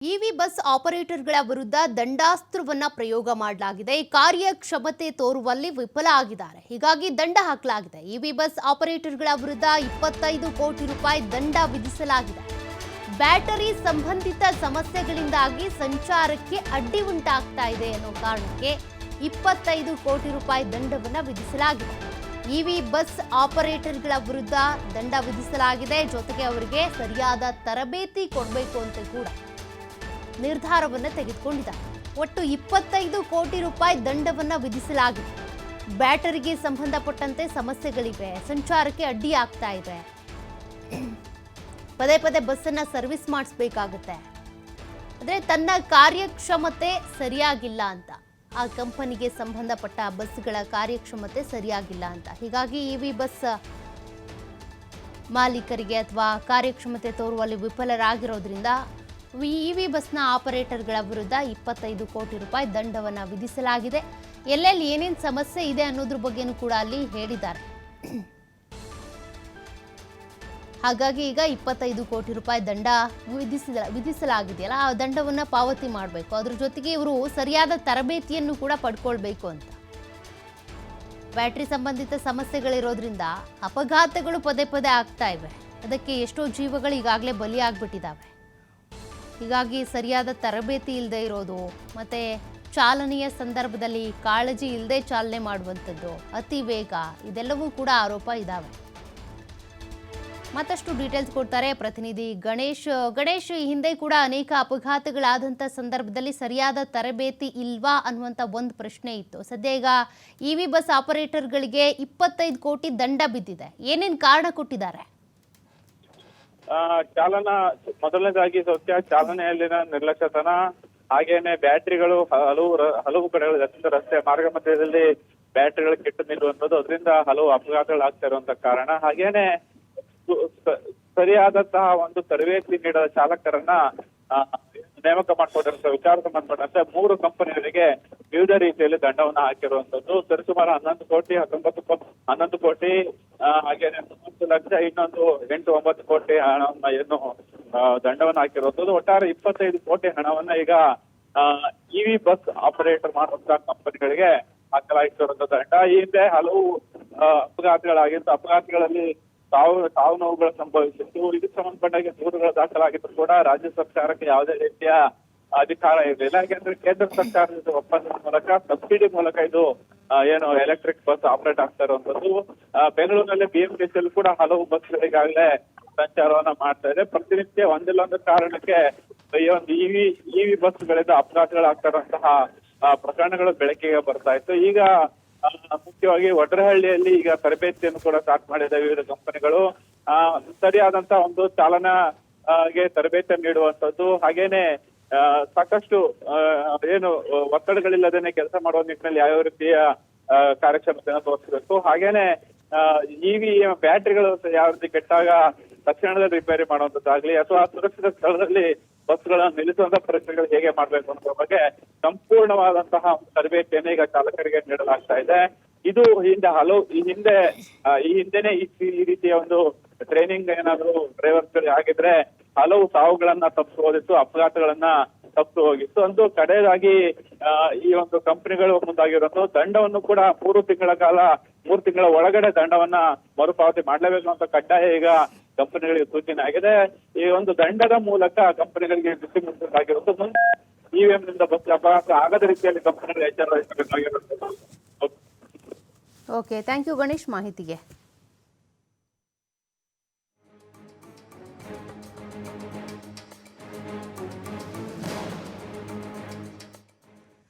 EV bus ಆಪರೇಟರ್ಗಳ ವಿರುದ್ಧ ದಂಡಾಸ್ತ್ರವನ್ನ ಪ್ರಯೋಗ ಮಾಡಲಾಗಿದೆ. ಕಾರ್ಯಕ್ಷಮತೆ ತೋರುವಲ್ಲಿ ವಿಫಲ ಆಗಿದ್ದಾರೆ. ಹೀಗಾಗಿ ದಂಡ ಹಾಕಲಾಗಿದೆ. ಇವಿ ಬಸ್ ಆಪರೇಟರ್ಗಳ ವಿರುದ್ಧ 25 ಕೋಟಿ ರೂಪಾಯಿ ದಂಡ ವಿಧಿಸಲಾಗಿದೆ. ಬ್ಯಾಟರಿ ಸಂಬಂಧಿತ ಸಮಸ್ಯೆಗಳಿಂದಾಗಿ ಸಂಚಾರಕ್ಕೆ ಅಡ್ಡಿ ಉಂಟಾಗ್ತಾ ಇದೆ ಅನ್ನೋ ಕಾರಣಕ್ಕೆ 25 ಕೋಟಿ ರೂಪಾಯಿ ದಂಡವನ್ನ ವಿಧಿಸಲಾಗಿದೆ. ಇವಿ ಬಸ್ ಆಪರೇಟರ್ಗಳ ವಿರುದ್ಧ ದಂಡ ವಿಧಿಸಲಾಗಿದೆ. ಜೊತೆಗೆ ಅವರಿಗೆ ಸರಿಯಾದ ತರಬೇತಿ ಕೊಡಬೇಕು ಅಂತ ಕೂಡ ನಿರ್ಧಾರವನ್ನು ತೆಗೆದುಕೊಂಡಿದ್ದಾರೆ. ಒಟ್ಟು 25 ಕೋಟಿ ರೂಪಾಯಿ ದಂಡವನ್ನು ವಿಧಿಸಲಾಗಿದೆ. ಬ್ಯಾಟರಿಗೆ ಸಂಬಂಧಪಟ್ಟಂತೆ ಸಮಸ್ಯೆಗಳಿವೆ, ಸಂಚಾರಕ್ಕೆ ಅಡ್ಡಿ ಆಗ್ತಾ ಇದೆ, ಪದೇ ಪದೇ ಬಸ್ಸನ್ನು ಸರ್ವಿಸ್ ಮಾಡಿಸಬೇಕಾಗುತ್ತೆ. ಅಂದರೆ ತನ್ನ ಕಾರ್ಯಕ್ಷಮತೆ ಸರಿಯಾಗಿಲ್ಲ ಅಂತ, ಆ ಕಂಪನಿಗೆ ಸಂಬಂಧಪಟ್ಟ ಬಸ್ಗಳ ಕಾರ್ಯಕ್ಷಮತೆ ಸರಿಯಾಗಿಲ್ಲ ಅಂತ. ಹೀಗಾಗಿ ಇವಿ ಬಸ್ ಮಾಲೀಕರಿಗೆ ಅಥವಾ ಕಾರ್ಯಕ್ಷಮತೆ ತೋರುವಲ್ಲಿ ವಿಫಲರಾಗಿರೋದ್ರಿಂದ ಇವಿ ಬಸ್ನ ಆಪರೇಟರ್ಗಳ ವಿರುದ್ಧ 25 ಕೋಟಿ ರೂಪಾಯಿ ದಂಡವನ್ನು ವಿಧಿಸಲಾಗಿದೆ. ಎಲ್ಲೆಲ್ಲಿ ಏನೇನು ಸಮಸ್ಯೆ ಇದೆ ಅನ್ನೋದ್ರ ಬಗ್ಗೆನೂ ಕೂಡ ಅಲ್ಲಿ ಹೇಳಿದ್ದಾರೆ. ಹಾಗಾಗಿ ಈಗ 25 ಕೋಟಿ ರೂಪಾಯಿ ದಂಡ ವಿಧಿಸಲಾಗಿದೆಯಲ್ಲ, ಆ ದಂಡವನ್ನು ಪಾವತಿ ಮಾಡಬೇಕು. ಅದ್ರ ಜೊತೆಗೆ ಇವರು ಸರಿಯಾದ ತರಬೇತಿಯನ್ನು ಕೂಡ ಪಡ್ಕೊಳ್ಬೇಕು ಅಂತ. ಬ್ಯಾಟ್ರಿ ಸಂಬಂಧಿತ ಸಮಸ್ಯೆಗಳಿರೋದ್ರಿಂದ ಅಪಘಾತಗಳು ಪದೇ ಪದೇ ಆಗ್ತಾ ಇವೆ. ಅದಕ್ಕೆ ಎಷ್ಟೋ ಜೀವಗಳು ಈಗಾಗಲೇ ಬಲಿಯಾಗ್ಬಿಟ್ಟಿದ್ದಾವೆ. ಹೀಗಾಗಿ ಸರಿಯಾದ ತರಬೇತಿ ಇಲ್ಲದೆ ಇರೋದು, ಮತ್ತೆ ಚಾಲನೆಯ ಸಂದರ್ಭದಲ್ಲಿ ಕಾಳಜಿ ಇಲ್ಲದೆ ಚಾಲನೆ ಮಾಡುವಂಥದ್ದು, ಅತಿ ವೇಗ, ಇದೆಲ್ಲವೂ ಕೂಡ ಆರೋಪ ಇದ್ದಾವೆ. ಮತ್ತಷ್ಟು ಡೀಟೇಲ್ಸ್ ಕೊಡ್ತಾರೆ ಪ್ರತಿನಿಧಿ ಗಣೇಶ್. ಈ ಹಿಂದೆ ಕೂಡ ಅನೇಕ ಅಪಘಾತಗಳಾದಂಥ ಸಂದರ್ಭದಲ್ಲಿ ಸರಿಯಾದ ತರಬೇತಿ ಇಲ್ವಾ ಅನ್ನುವಂಥ ಒಂದು ಪ್ರಶ್ನೆ ಇತ್ತು. ಸದ್ಯ ಈಗ ಇವಿ ಬಸ್ ಆಪರೇಟರ್ಗಳಿಗೆ 25 ಕೋಟಿ ದಂಡ ಬಿದ್ದಿದೆ. ಏನೇನು ಕಾರಣ ಕೊಟ್ಟಿದ್ದಾರೆ? ಮೊದಲನೇದಾಗಿ ಚಾಲನೆಯಲ್ಲಿನ ನಿರ್ಲಕ್ಷ್ಯತನ, ಹಾಗೇನೆ ಬ್ಯಾಟ್ರಿಗಳು ಹಲವು ಕಡೆಗಳು ರಸ್ತೆ ಮಾರ್ಗ ಮಧ್ಯದಲ್ಲಿ ಬ್ಯಾಟ್ರಿಗಳು ಕೆಟ್ಟು ನಿಲ್ಲುವಂಥದ್ದು, ಅದರಿಂದ ಹಲವು ಅಪಘಾತಗಳಾಗ್ತಾ ಇರುವಂತ ಕಾರಣ. ಹಾಗೇನೆ ಸರಿಯಾದಂತಹ ಒಂದು ತರಬೇತಿ ನೀಡದ ಚಾಲಕರನ್ನ ನೇಮಕ ಮಾಡ್ಕೊಂಡಿರೋ ವಿಚಾರ ಸಂಬಂಧಪಟ್ಟಂತೆ 3 ಕಂಪನಿಗಳಿಗೆ ವಿವಿಧ ರೀತಿಯಲ್ಲಿ ದಂಡವನ್ನು ಹಾಕಿರುವಂತದ್ದು. ಸರಿಸುಮಾರು 11 ಕೋಟಿ 11 ಕೋಟಿ ಹಾಗೇನೆ 30 ಲಕ್ಷ, ಇನ್ನೊಂದು 8-9 ಕೋಟಿ ಹಣವನ್ನ ಏನು ದಂಡವನ್ನು ಹಾಕಿರುವಂತದ್ದು. ಒಟ್ಟಾರೆ 25 ಕೋಟಿ ಹಣವನ್ನ ಈಗ ಇವಿ ಬಸ್ ಆಪರೇಟರ್ ಮಾಡುವಂತಹ ಕಂಪನಿಗಳಿಗೆ ಹಾಕಲಾಗಿರುವಂತ ದಂಡ. ಈ ಹಿಂದೆ ಹಲವು ಅಪಘಾತಗಳಾಗಿತ್ತು. ಅಪಘಾತಗಳಲ್ಲಿ ಸಾವು ನೋವುಗಳು ಸಂಭವಿಸಿತ್ತು. ಇದಕ್ಕೆ ಸಂಬಂಧಪಟ್ಟಾಗ ದೂರುಗಳು ದಾಖಲಾಗಿದ್ರು ಕೂಡ ರಾಜ್ಯ ಸರ್ಕಾರಕ್ಕೆ ಯಾವುದೇ ರೀತಿಯ ಅಧಿಕಾರ ಇರಲಿಲ್ಲ. ಯಾಕೆಂದ್ರೆ ಕೇಂದ್ರ ಸರ್ಕಾರದ ಒಪ್ಪಂದದ ಮೂಲಕ ಸಬ್ಸಿಡಿ ಮೂಲಕ ಇದು ಏನು ಎಲೆಕ್ಟ್ರಿಕ್ ಬಸ್ ಆಪರೇಟ್ ಆಗ್ತಾ ಇರುವಂತದ್ದು. ಬೆಂಗಳೂರಿನಲ್ಲಿ BMTC ಕೂಡ ಹಲವು ಬಸ್ಗಳಿಗಾಗಲೇ ಸಂಚಾರವನ್ನ ಮಾಡ್ತಾ ಇದೆ. ಪ್ರತಿನಿತ್ಯ ಒಂದಿಲ್ಲ ಒಂದು ಕಾರಣಕ್ಕೆ ಈ ಒಂದು ಇವಿ ಬಸ್ಗಳಿಂದ ಅಪಘಾತಗಳಾಗ್ತಾ ಇರುವಂತಹ ಪ್ರಕರಣಗಳು ಬೆಳಕಿಗೆ ಬರ್ತಾ ಇತ್ತು. ಈಗ ಮುಖ್ಯವಾಗಿ ವಡ್ರಹಳ್ಳಿಯಲ್ಲಿ ಈಗ ತರಬೇತಿಯನ್ನು ಕೂಡ ಸ್ಟಾರ್ಟ್ ಮಾಡಿದೆ ವಿವಿಧ ಕಂಪನಿಗಳು. ಸರಿಯಾದಂತಹ ಒಂದು ಚಾಲನಾಗೆ ತರಬೇತಿಯನ್ನು ನೀಡುವಂತದ್ದು, ಹಾಗೇನೆ ಸಾಕಷ್ಟು ಏನು ಒತ್ತಡಗಳಿಲ್ಲದೇನೆ ಕೆಲಸ ಮಾಡುವ ನಿಟ್ಟಿನಲ್ಲಿ ಯಾವ ರೀತಿಯ ಕಾರ್ಯಕ್ಷಮತೆಯನ್ನು ತೋರಿಸಬೇಕು. ಹಾಗೇನೆ ಇವಿ ಬ್ಯಾಟ್ರಿಗಳು ಯಾವ ರೀತಿ ಕೆಟ್ಟಾಗ ತಕ್ಷಣದಲ್ಲಿ ರಿಪೇರಿ ಮಾಡುವಂತದ್ದಾಗ್ಲಿ ಅಥವಾ ಸುರಕ್ಷಿತ ಸ್ಥಳದಲ್ಲಿ ಬಸ್ಗಳನ್ನು ನಿಲ್ಲಿಸುವಂತ ಪರಿಸ್ಥಿತಿಗಳು ಹೇಗೆ ಮಾಡ್ಬೇಕು ಅನ್ನೋದ್ರ ಬಗ್ಗೆ ಸಂಪೂರ್ಣವಾದಂತಹ ತರಬೇತಿಯನ್ನು ಈಗ ಚಾಲಕರಿಗೆ ನೀಡಲಾಗ್ತಾ ಇದೆ. ಇದು ಈ ಹಿಂದೆನೆ ಈ ರೀತಿಯ ಒಂದು ಟ್ರೈನಿಂಗ್ ಏನಾದ್ರು ಡ್ರೈವರ್ಸ್ ಆಗಿದ್ರೆ ಹಲವು ಸಾವುಗಳನ್ನ ತಪ್ಪಿಸಬಹುದಿತ್ತು, ಅಪಘಾತಗಳನ್ನ ತಪ್ಪು ಹೋಗಿತ್ತು. ಒಂದು ಕಡೆಯದಾಗಿ ಈ ಒಂದು ಕಂಪನಿಗಳು ಮುಂದಾಗಿರೋದು ದಂಡವನ್ನು ಕೂಡ 3 ತಿಂಗಳ ಒಳಗಡೆ ದಂಡವನ್ನ ಮರುಪಾವತಿ ಮಾಡಲೇಬೇಕು ಅಂತ ಕಡ್ಡಾಯ ಈಗ ಕಂಪನಿಗಳಿಗೆ ಸೂಚನೆ ಆಗಿದೆ. ಈ ಒಂದು ದಂಡದ ಮೂಲಕ ಕಂಪನಿಗಳಿಗೆ ಬಿಸಿ ಮುಟ್ಟಿಸಲಾಗಿರೋದು. ಮುಂದೆ ಇವಿಎಂ ನಿಂದ ಬಸ್ ಅಪಘಾತ ಆಗದ ರೀತಿಯಲ್ಲಿ ಕಂಪನಿಗಳು ಎಚ್ಚರ ವಹಿಸಬೇಕಾಗಿರುತ್ತದೆ. ಓಕೆ, ಥ್ಯಾಂಕ್ ಯು ಗಣೇಶ್ ಮಾಹಿತಿಗೆ.